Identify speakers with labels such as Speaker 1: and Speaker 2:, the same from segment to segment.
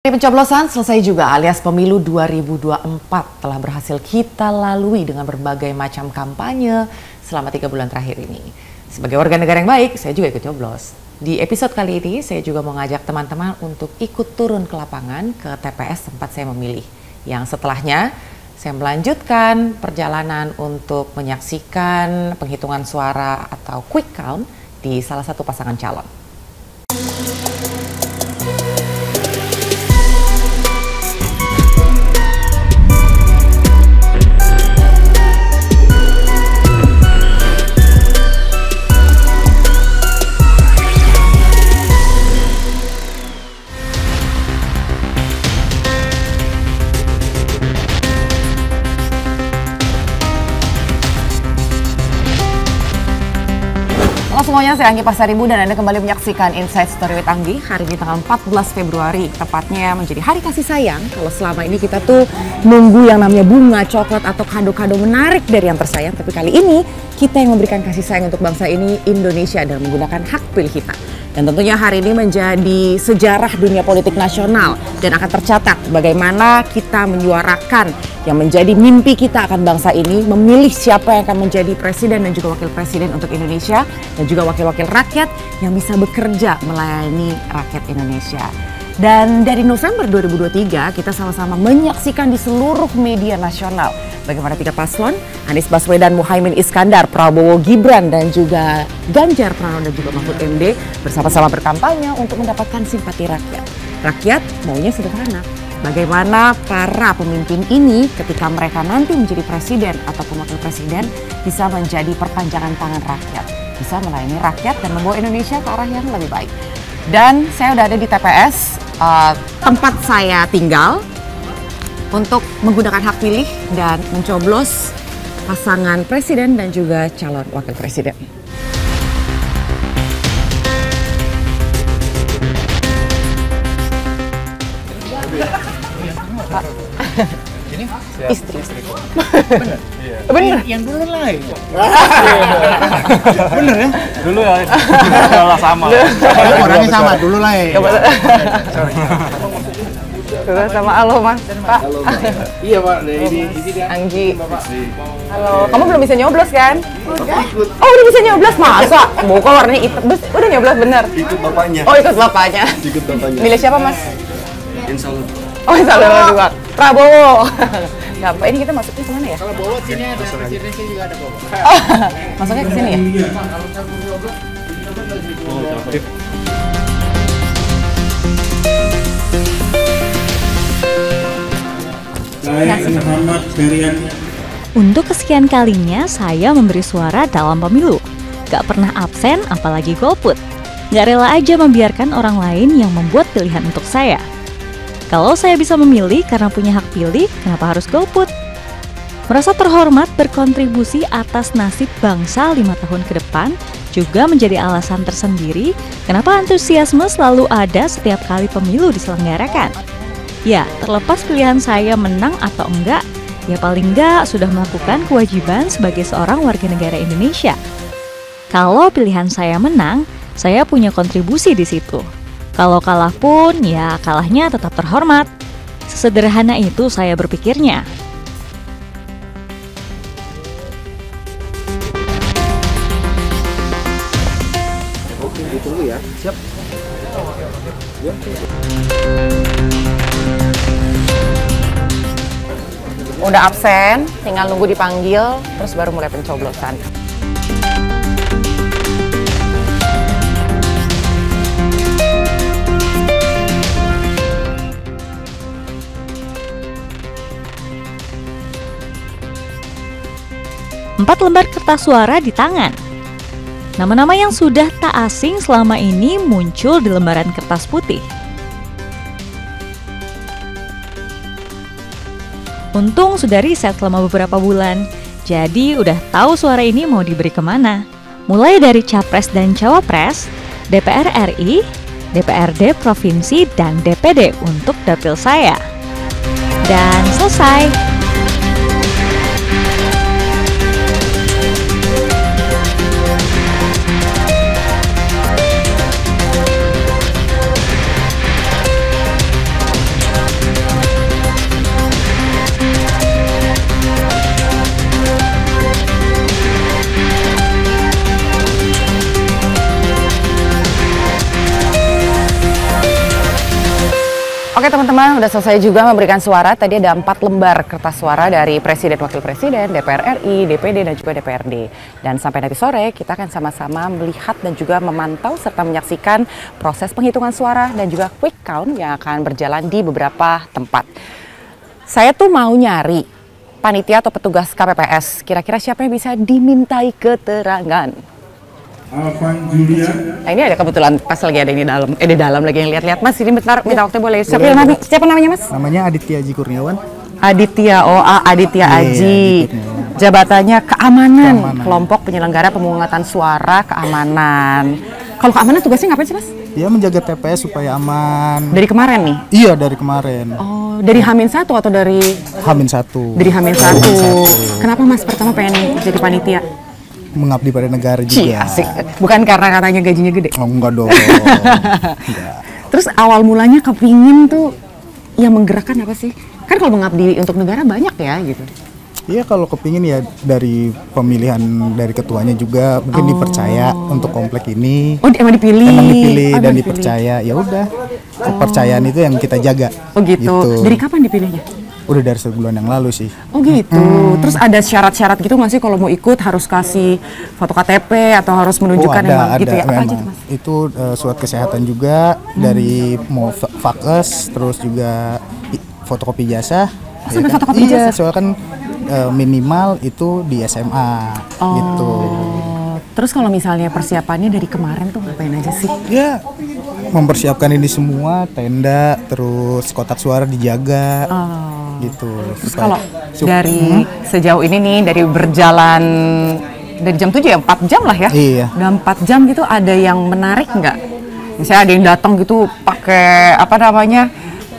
Speaker 1: Pencoblosan selesai juga alias pemilu 2024 telah berhasil kita lalui dengan berbagai macam kampanye selama 3 bulan terakhir ini. Sebagai warga negara yang baik, saya juga ikut coblos. Di episode kali ini, saya juga mau ngajak teman-teman untuk ikut turun ke lapangan ke TPS tempat saya memilih. Yang setelahnya, saya melanjutkan perjalanan untuk menyaksikan penghitungan suara atau quick count di salah satu pasangan calon. Halo semuanya, saya Anggi Pasaribu dan Anda kembali menyaksikan Inside Story with Anggi. Hari ini tanggal 14 Februari, tepatnya menjadi hari kasih sayang. Kalau selama ini kita tuh nunggu yang namanya bunga, coklat, atau kado-kado menarik dari yang tersayang. Tapi kali ini kita yang memberikan kasih sayang untuk bangsa ini, Indonesia, dengan menggunakan hak pilih kita. Dan tentunya hari ini menjadi sejarah dunia politik nasional dan akan tercatat bagaimana kita menyuarakan yang menjadi mimpi kita akan bangsa ini, memilih siapa yang akan menjadi presiden dan juga wakil presiden untuk Indonesia, dan juga wakil-wakil rakyat yang bisa bekerja melayani rakyat Indonesia. Dan dari November 2023 kita sama-sama menyaksikan di seluruh media nasional bagaimana tiga paslon, Anies Baswedan, Muhaimin Iskandar, Prabowo Gibran, dan juga Ganjar Pranowo dan juga Mahfud MD bersama-sama berkampanye untuk mendapatkan simpati rakyat. Rakyat maunya sederhana. Bagaimana para pemimpin ini ketika mereka nanti menjadi presiden ataupun wakil presiden bisa menjadi perpanjangan tangan rakyat, bisa melayani rakyat dan membawa Indonesia ke arah yang lebih baik. Dan saya udah ada di TPS tempat saya tinggal untuk menggunakan hak pilih dan mencoblos pasangan presiden dan juga calon wakil presiden. Pak.
Speaker 2: Ini
Speaker 1: istri.
Speaker 2: Bener? Iya.
Speaker 1: Bener?
Speaker 2: Yang dulu lah. Bener ya? Dulu ya. Sama. Orangnya sama, dulu lah.
Speaker 1: Sudah sama, halo Mas. Pak.
Speaker 2: Iya Pak, ini dia.
Speaker 1: Anggi. Halo, kamu belum bisa nyoblos kan? Oh, udah bisa nyoblos, masa? Buka warnanya hitam, udah nyoblos bener?
Speaker 3: Ikut bapaknya.
Speaker 1: Oh, ikut bapaknya.
Speaker 3: Ikut bapaknya.
Speaker 1: Milih siapa Mas?
Speaker 3: Insya Allah.
Speaker 1: Oh, insya Allah juga. Prabowo. Gampang, ini kita masuknya kemana ya?
Speaker 2: Kalau bawa sini ada presiden, saya juga ada bawa.
Speaker 1: Masuknya ke sini ya?
Speaker 2: Kalau campur nyoblos,
Speaker 4: Saya Muhammad Ferian.
Speaker 5: Untuk kesekian kalinya saya memberi suara dalam pemilu. Gak pernah absen, apalagi golput. Gak rela aja membiarkan orang lain yang membuat pilihan untuk saya. Kalau saya bisa memilih karena punya hak pilih, kenapa harus golput? Merasa terhormat berkontribusi atas nasib bangsa 5 tahun ke depan juga menjadi alasan tersendiri kenapa antusiasme selalu ada setiap kali pemilu diselenggarakan. Ya, terlepas pilihan saya menang atau enggak, ya paling enggak sudah melakukan kewajiban sebagai seorang warga negara Indonesia. Kalau pilihan saya menang, saya punya kontribusi di situ. Kalau kalah pun, ya kalahnya tetap terhormat. Sesederhana itu saya berpikirnya.
Speaker 3: Oke, ditunggu ya. Siap. Yuk.
Speaker 1: Udah absen, tinggal nunggu dipanggil, terus baru mulai pencoblosan.
Speaker 5: Empat lembar kertas suara di tangan. Nama-nama yang sudah tak asing selama ini muncul di lembaran kertas putih. Untung sudah riset selama beberapa bulan, jadi udah tahu suara ini mau diberi kemana. Mulai dari Capres dan Cawapres, DPR RI, DPRD Provinsi, dan DPD untuk dapil saya. Dan selesai.
Speaker 1: Oke teman-teman, udah selesai juga memberikan suara. Tadi ada 4 lembar kertas suara dari Presiden, Wakil Presiden, DPR RI, DPD, dan juga DPRD. Dan sampai nanti sore, kita akan sama-sama melihat dan juga memantau serta menyaksikan proses penghitungan suara dan juga quick count yang akan berjalan di beberapa tempat. Saya tuh mau nyari panitia atau petugas KPPS. Kira-kira siapa yang bisa dimintai keterangan?
Speaker 4: Alvan Julia.
Speaker 1: Nah, ini ada kebetulan pas lagi ada di dalam lagi yang lihat-lihat. Mas, ini bentar minta waktu boleh. Siapa namanya Mas?
Speaker 6: Namanya Aditya Aji Kurniawan.
Speaker 1: Aditya, Aditya Aji. Jabatannya keamanan, kelompok penyelenggara pemungutan suara keamanan. Kalau keamanan tugasnya ngapain sih Mas?
Speaker 6: Dia menjaga TPS supaya aman.
Speaker 1: Dari kemarin nih?
Speaker 6: Iya, dari kemarin.
Speaker 1: Oh, dari H-1 atau dari?
Speaker 6: H-1.
Speaker 1: Dari H-1. Kenapa Mas pertama pengen jadi panitia?
Speaker 6: Mengabdi pada negara juga.
Speaker 1: Cih, asik. Bukan karena katanya gajinya gede?
Speaker 6: Oh, enggak dong.
Speaker 1: Terus awal mulanya kepingin tuh yang menggerakkan apa sih? Kan kalau mengabdi untuk negara banyak ya gitu.
Speaker 6: Iya, kalau kepingin ya dari pemilihan dari ketuanya juga mungkin dipercaya untuk komplek ini.
Speaker 1: Oh, emang dipilih.
Speaker 6: Dan dipercaya. Ya udah. Kepercayaan itu yang kita jaga.
Speaker 1: Oh gitu. Dari kapan dipilihnya?
Speaker 6: Udah dari sebulan yang lalu sih.
Speaker 1: Oh gitu. Terus ada syarat-syarat gitu nggak sih kalau mau ikut harus kasih foto KTP atau harus menunjukkan gitu ya? Apa aja tuh Mas?
Speaker 6: Itu surat kesehatan juga dari mau fakes, terus juga fotokopi jasa.
Speaker 1: Sampai
Speaker 6: kan?
Speaker 1: fotokopi jasa?
Speaker 6: Iya, soalnya kan minimal itu di SMA gitu.
Speaker 1: Terus kalau misalnya persiapannya dari kemarin tuh ngapain aja sih?
Speaker 6: Ya, mempersiapkan ini semua, tenda, terus kotak suara dijaga, gitu.
Speaker 1: Terus kalau dari sejauh ini nih, dari berjalan dari jam 7 ya, 4 jam lah ya?
Speaker 6: Iya.
Speaker 1: Dalam 4 jam gitu ada yang menarik nggak? Misalnya ada yang datang gitu pakai apa namanya,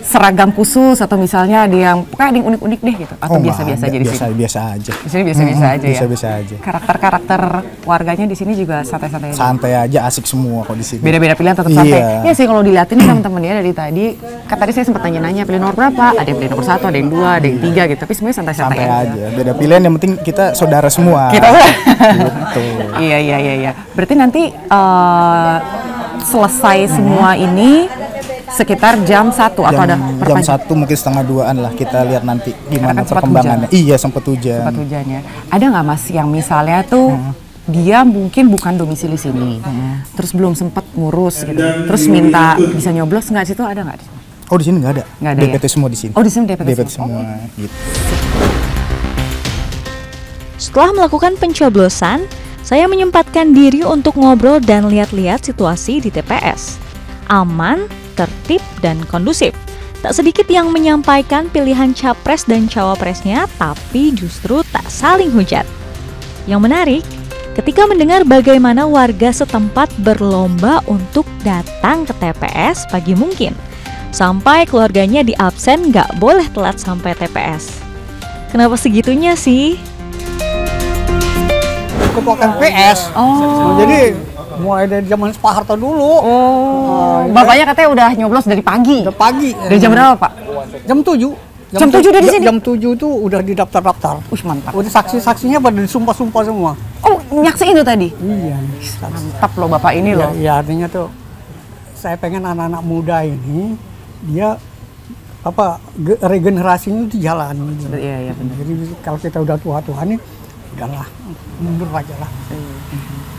Speaker 1: seragam khusus atau misalnya ada yang pokoknya ada yang unik-unik deh gitu atau biasa-biasa aja di sini?
Speaker 6: Biasa aja.
Speaker 1: Di sini biasa-biasa aja ya.
Speaker 6: Biasa-biasa aja.
Speaker 1: Karakter warganya di sini juga santai-santai aja.
Speaker 6: Santai aja, asik semua kok di sini.
Speaker 1: Beda-beda pilihan tetap santai. Iya sih kalau dilihatin teman-teman ya dari tadi, kan tadi saya sempat tanya-nanya pilih nomor berapa? Ada yang pilih nomor 1, ada yang 2, ada yang 3 gitu. Tapi semuanya santai-santai
Speaker 6: aja. Beda pilihan, yang penting kita saudara semua.
Speaker 1: Kita
Speaker 6: gitu.
Speaker 1: Iya. Berarti nanti selesai semua ini sekitar jam 1 atau ada
Speaker 6: jam 1 mungkin setengah 2-an lah, kita lihat nanti gimana perkembangannya. Iya, sempat hujan.
Speaker 1: Sempat hujannya. Ada nggak Mas yang misalnya tuh dia mungkin bukan domisili sini, terus belum sempat ngurus gitu, terus minta bisa nyoblos nggak, situ ada nggak?
Speaker 6: Oh, di sini nggak ada.
Speaker 1: Nggak ada
Speaker 6: DPT
Speaker 1: ya?
Speaker 6: semua di sini.
Speaker 1: Oh, di sini DPT
Speaker 6: semua. Gitu.
Speaker 5: Setelah melakukan pencoblosan, saya menyempatkan diri untuk ngobrol dan lihat-lihat situasi di TPS. Aman, tertib, dan kondusif. Tak sedikit yang menyampaikan pilihan capres dan cawapresnya, tapi justru tak saling hujat. Yang menarik, ketika mendengar bagaimana warga setempat berlomba untuk datang ke TPS pagi mungkin, sampai keluarganya di absen nggak boleh telat sampai TPS. Kenapa segitunya sih?
Speaker 2: Kepokan PS. Jadi mulai dari zaman Pak Harto dulu.
Speaker 1: Bapaknya katanya udah nyoblos dari pagi.
Speaker 2: Udah pagi.
Speaker 1: Dari jam berapa Pak?
Speaker 2: Jam 7.
Speaker 1: Jam 7 udah di sini?
Speaker 2: Jam 7 tuh udah di daftar-daftar.
Speaker 1: Mantap.
Speaker 2: Udah saksi-saksinya pada disumpah-sumpah semua.
Speaker 1: Oh, nyaksiin itu tadi?
Speaker 2: Iya.
Speaker 1: Mantap loh Bapak ini loh.
Speaker 2: Ya artinya tuh saya pengen anak-anak muda ini dia regenerasinya itu jalan gitu.
Speaker 1: Iya benar.
Speaker 2: Jadi kalau kita udah tua-tua nih udahlah, mundur aja lah.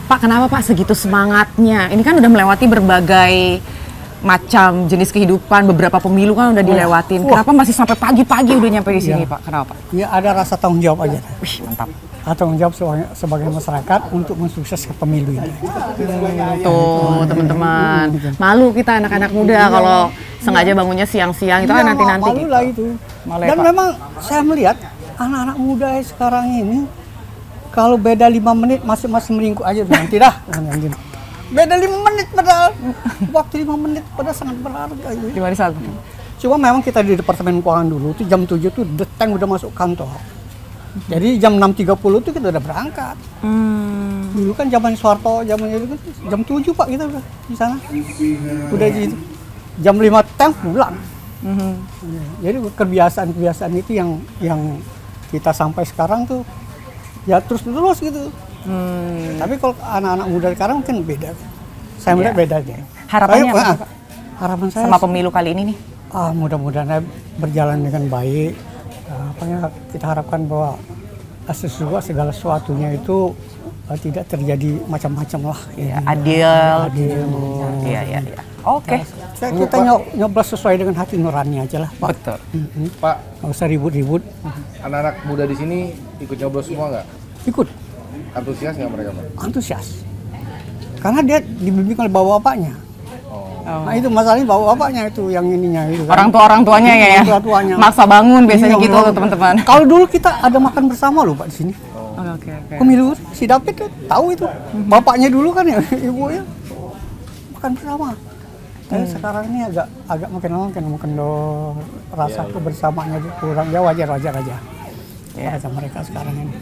Speaker 1: Pak, kenapa Pak segitu semangatnya? Ini kan udah melewati berbagai macam jenis kehidupan, beberapa pemilu kan udah dilewatin. Kenapa masih sampai pagi-pagi udah nyampe di sini Pak? Kenapa?
Speaker 2: Ya ada rasa tanggung jawab aja.
Speaker 1: Wih, mantap.
Speaker 2: Tanggung jawab sebagai masyarakat untuk mensukseskan pemilu ini.
Speaker 1: Tuh teman-teman, malu kita anak-anak muda kalau sengaja bangunnya siang-siang itu kan nanti-nanti
Speaker 2: malu
Speaker 1: gitu.
Speaker 2: lah itu. Dan memang saya melihat anak-anak muda sekarang ini kalau beda 5 menit masih meringkuk aja bilang tidak. Beda 5 menit padahal waktu 5 menit padahal sangat berharga.
Speaker 1: Gimana saat?
Speaker 2: Cuma memang kita di Departemen Keuangan dulu tuh jam 7 tuh deteng udah masuk kantor. Jadi jam 6.30 tuh kita udah berangkat. Dulu kan zaman Soeharto, jam 7 Pak kita udah di sana. Udah gitu. Jam 5 teng pulang. Jadi kebiasaan-kebiasaan itu yang kita sampai sekarang tuh ya terus gitu. Tapi kalau anak-anak muda sekarang mungkin beda. Saya melihat bedanya.
Speaker 1: Harapannya apa?
Speaker 2: Harapan saya
Speaker 1: sama pemilu kali ini nih?
Speaker 2: Mudah-mudahan berjalan dengan baik. Kita harapkan bahwa segala sesuatunya itu tidak terjadi macam-macam lah.
Speaker 1: Ya, adil. Iya. Oke.
Speaker 2: Kita nyoblos sesuai dengan hati nurani aja lah, Pak.
Speaker 1: Betul.
Speaker 7: Pak,
Speaker 2: Nggak usah ribut-ribut.
Speaker 7: anak-anak muda di sini ikut nyoblos semua nggak?
Speaker 2: Ikut.
Speaker 7: Antusias nggak mereka, Pak?
Speaker 2: Antusias. Karena dia dibimbing oleh bapak-bapaknya. Nah itu masalahnya bapak-bapaknya itu yang ininya itu kan.
Speaker 1: Orang tuanya ya.
Speaker 2: Orang tuanya.
Speaker 1: Maksa bangun biasanya
Speaker 2: Iya,
Speaker 1: gitu teman-teman.
Speaker 2: Kalau dulu kita ada makan bersama loh Pak di sini.
Speaker 1: Oke.
Speaker 2: Pemilu si David tuh tahu itu. Bapaknya dulu kan ya, ibunya makan bersama. Tapi sekarang ini agak makin lama makin kendor. Rasa kebersamaannya itu kurang. Ya wajar aja. Rasa mereka sekarang ini.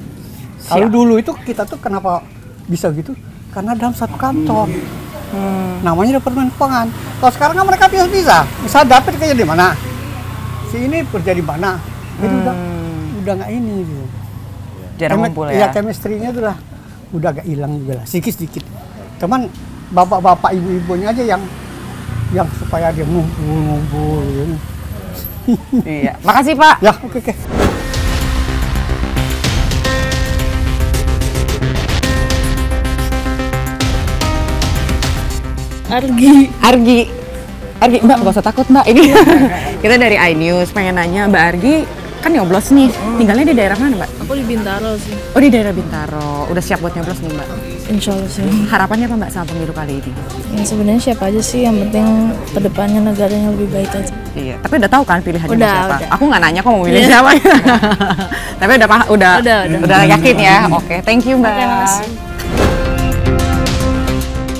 Speaker 2: Kalau dulu itu kita tuh kenapa bisa gitu? Karena dalam satu kantor. Namanya Departemen Keuangan. Kalau sekarang kan mereka bisa. Misal David kerja di mana? Si ini kerja di mana? Itu udah nggak ini gitu.
Speaker 1: Jarang ngumpul ya.
Speaker 2: Iya, chemistry-nya tuh udah agak hilang juga lah, sedikit. Cuman bapak-bapak ibu-ibunya aja yang supaya dia ngumpul gitu.
Speaker 1: Iya. Makasih Pak.
Speaker 2: Ya, oke.
Speaker 1: Argi, Mbak, gak usah takut Mbak. Ini kita dari iNews pengen nanya Mbak Argi, kan nyoblos nih. Tinggalnya di daerah mana Mbak?
Speaker 8: Aku di Bintaro sih.
Speaker 1: Oh di daerah Bintaro. Udah siap buat nyoblos nih Mbak?
Speaker 8: Insya Allah sih.
Speaker 1: Harapannya apa Mbak sama pemilu kali ini?
Speaker 8: Ya sebenarnya siapa aja sih, yang penting kedepannya negaranya lebih baik aja.
Speaker 1: Iya, tapi udah tahu kan pilihannya siapa?
Speaker 8: Udah.
Speaker 1: Aku nggak nanya kok mau milih siapa. Tapi udah yakin ya. Oke, thank you Mbak.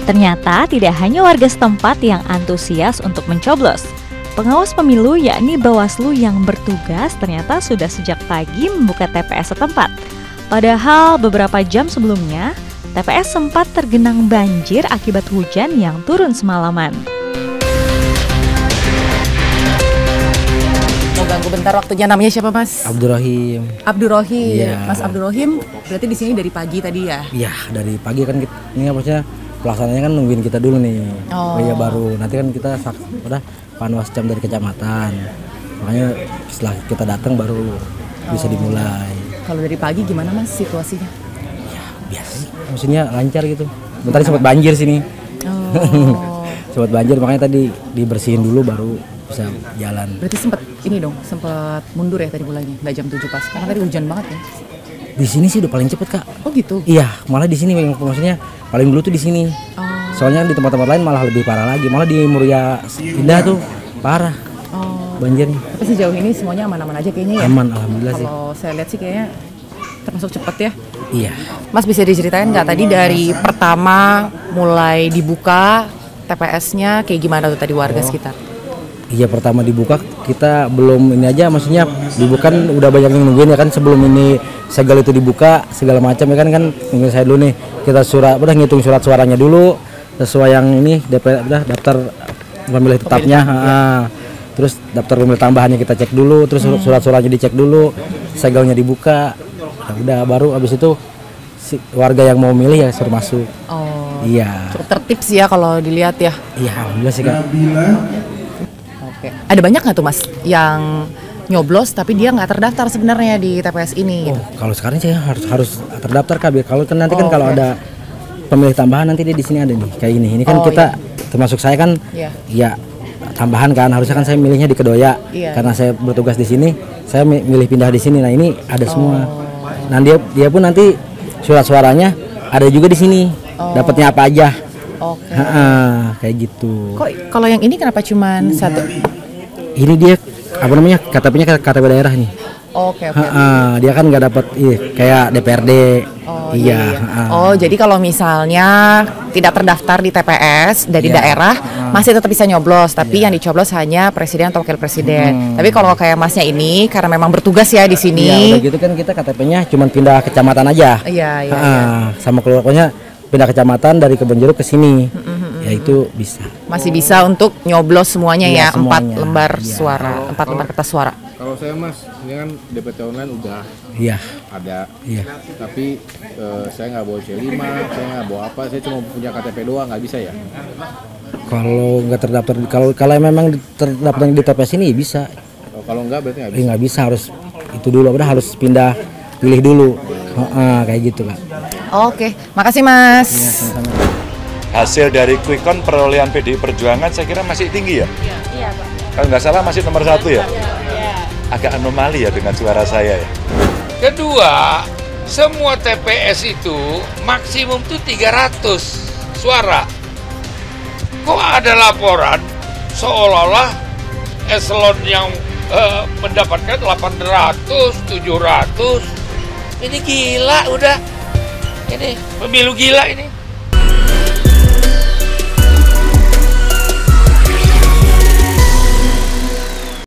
Speaker 5: Ternyata tidak hanya warga setempat yang antusias untuk mencoblos. Pengawas pemilu yakni Bawaslu yang bertugas ternyata sudah sejak pagi membuka TPS setempat. Padahal beberapa jam sebelumnya, TPS sempat tergenang banjir akibat hujan yang turun semalaman.
Speaker 1: Mau ganggu bentar waktunya, namanya siapa Mas?
Speaker 9: Abdurrahim.
Speaker 1: Abdurrahim.
Speaker 9: Iya.
Speaker 1: Mas Abdurrahim, berarti di sini dari pagi tadi ya?
Speaker 9: Iya, dari pagi kan kita, ini maksudnya pelaksananya kan nungguin kita dulu nih.
Speaker 1: Oh.
Speaker 9: Iya baru. Nanti kan kita udah panwascam dari kecamatan. Makanya setelah kita datang baru bisa dimulai.
Speaker 1: Kalau dari pagi gimana Mas situasinya?
Speaker 9: Ya biasa sih. Maksudnya lancar gitu. Bentar sempat banjir sini.
Speaker 1: Oh.
Speaker 9: Sempat banjir makanya tadi dibersihin dulu baru bisa jalan.
Speaker 1: Berarti sempat mundur ya tadi mulainya, nggak jam 7 pas. Karena tadi hujan banget ya.
Speaker 9: Di sini sih udah paling cepet Kak.
Speaker 1: Oh gitu.
Speaker 9: Iya, malah di sini maksudnya paling dulu tuh di sini.
Speaker 1: Oh.
Speaker 9: Soalnya di tempat-tempat lain malah lebih parah lagi. Malah di Muria Indah tuh parah.
Speaker 1: Oh.
Speaker 9: Banjirnya.
Speaker 1: Tapi sejauh ini semuanya aman-aman aja kayaknya ya.
Speaker 9: Aman, alhamdulillah sih.
Speaker 1: Kalau saya lihat sih kayaknya termasuk cepat ya.
Speaker 9: Iya.
Speaker 1: Mas bisa diceritain nggak tadi dari pertama mulai dibuka TPS-nya kayak gimana tuh tadi warga sekitar?
Speaker 9: Iya, pertama dibuka kita belum ini aja, maksudnya dibuka kan udah banyak yang nungguin ya kan, sebelum ini segel itu dibuka segala macam ya kan nungguin saya dulu nih, kita udah ngitung surat suaranya dulu sesuai yang ini udah daftar pemilih tetapnya, terus daftar pemilih tambahannya kita cek dulu, terus surat suaranya dicek dulu, segelnya dibuka, udah baru abis itu warga yang mau milih ya suruh masuk.
Speaker 1: Oh.
Speaker 9: Iya.
Speaker 1: Cukup tertib sih ya kalau dilihat ya.
Speaker 9: Iya, alhamdulillah sih Kak.
Speaker 1: Oke. Ada banyak nggak tuh Mas yang nyoblos tapi dia nggak terdaftar sebenarnya di TPS ini?
Speaker 9: Oh, kalau sekarang saya harus terdaftar Kak. Kalau kan nanti kan kalau ada pemilih tambahan nanti dia di sini ada nih kayak ini. Ini kan kita termasuk saya kan ya tambahan kan, harusnya kan saya milihnya di Kedoya. Karena saya bertugas di sini, saya milih pindah di sini. Nah, ini ada semua. Nah, dia pun nanti surat suaranya ada juga di sini. Dapatnya apa aja.
Speaker 1: Oke.
Speaker 9: Kayak gitu.
Speaker 1: Kok kalau yang ini kenapa cuman satu?
Speaker 9: Ini dia apa namanya, KTP-nya KTP daerah nih.
Speaker 1: Oke.
Speaker 9: Dia kan nggak dapat kayak DPRD. Iya.
Speaker 1: Oh, jadi kalau misalnya tidak terdaftar di TPS dari daerah masih tetap bisa nyoblos, tapi yang dicoblos hanya presiden atau wakil presiden. Tapi kalau kayak Masnya ini karena memang bertugas ya di sini.
Speaker 9: Iya, udah gitu kan kita KTP-nya cuma pindah kecamatan aja.
Speaker 1: Iya.
Speaker 9: Sama keluarganya pindah kecamatan dari Kebonjeruk ke sini. Ya ya itu bisa.
Speaker 1: Masih bisa untuk nyoblos semuanya
Speaker 9: Iya,
Speaker 1: ya, 4
Speaker 9: semuanya.
Speaker 1: lembar
Speaker 9: Iya.
Speaker 1: suara, 4 lembar kertas suara.
Speaker 7: Kalau saya Mas, ini kan DPT online udah
Speaker 9: Iya.
Speaker 7: ada.
Speaker 9: Iya.
Speaker 7: Tapi saya nggak bawa C5, saya nggak bawa apa, saya cuma punya KTP doang, nggak bisa ya?
Speaker 9: Kalau nggak terdaftar, kalau memang terdaftar di TPS ini bisa.
Speaker 7: Kalau nggak berarti nggak bisa.
Speaker 9: Nggak bisa, harus itu dulu, udah harus pindah pilih dulu. Kayak gitu Kak.
Speaker 1: Oke, makasih Mas.
Speaker 9: Iya, sama-sama.
Speaker 10: Hasil dari quick count perolehan PDI Perjuangan saya kira masih tinggi ya?
Speaker 8: Iya, Pak.
Speaker 10: Kalau nggak salah masih nomor 1 ya? Agak anomali ya dengan suara saya ya.
Speaker 11: Kedua, semua TPS itu maksimum tuh 300 suara. Kok ada laporan seolah-olah eselon yang mendapatkan 800, 700. Ini gila udah. Ini pemilu gila ini.